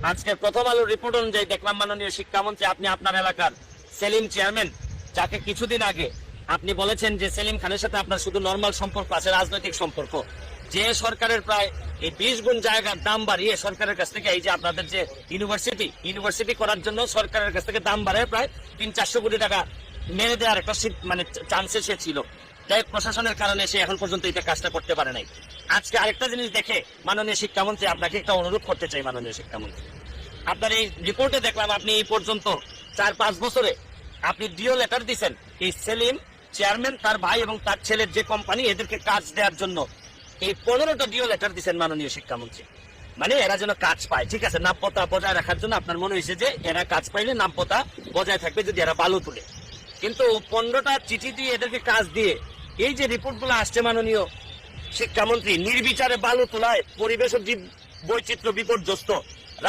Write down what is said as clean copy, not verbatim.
আজকে প্রথম আলোর রিপোর্ট অনুযায়ী দেখলাম মাননীয় শিক্ষামন্ত্রী আপনি আপনার এলাকার সেলিম চেয়ারম্যান, যাকে কিছুদিন আগে আপনি বলেছেন যে সেলিম খানের সাথে আপনার শুধু নর্মাল সম্পর্ক আছে, রাজনৈতিক সম্পর্ক, যে সরকারের প্রায় এই 20 গুণ জায়গার দাম বাড়িয়ে সরকারের কাছ থেকে এই যে আপনাদের যে ইউনিভার্সিটি করার জন্য সরকারের কাছ থেকে দাম বাড়ায় প্রায় 300-400 কোটি টাকা মেরে দেওয়ার একটা মানে চান্সে সে ছিল, তাই প্রশাসনের কারণে সে এখন পর্যন্ত এটা কাজটা করতে পারে নাই। আজকে আরেকটা জিনিস দেখে মাননীয় শিক্ষামন্ত্রী আপনাকে একটা অনুরোধ করতে চাই। মাননীয় শিক্ষামন্ত্রী, আপনার এই রিপোর্টে দেখলাম আপনি এই পর্যন্ত 4-5 বছরে আপনি ডিও লেটার দিচ্ছেন এই সেলিম চেয়ারম্যান, তার ভাই এবং তার ছেলের যে কোম্পানি, এদেরকে কাজ দেওয়ার জন্য এই 15টা ডিও লেটার দিচ্ছেন মাননীয় শিক্ষামন্ত্রী। মানে এরা যেন কাজ পায়, ঠিক আছে, নামপতা বজায় রাখার জন্য আপনার মনে হয়েছে যে এরা কাজ পাইলে নামপতা বজায় থাকবে যদি এরা বালু তুলে, কিন্তু 15টা চিঠি দিয়ে এদেরকে কাজ দিয়ে এই যে রিপোর্টগুলো আসছে মাননীয় শিক্ষামন্ত্রী, নির্বিচারে বালু তোলায় পরিবেশ ও জীব বৈচিত্র্য বিপর্যস্ত,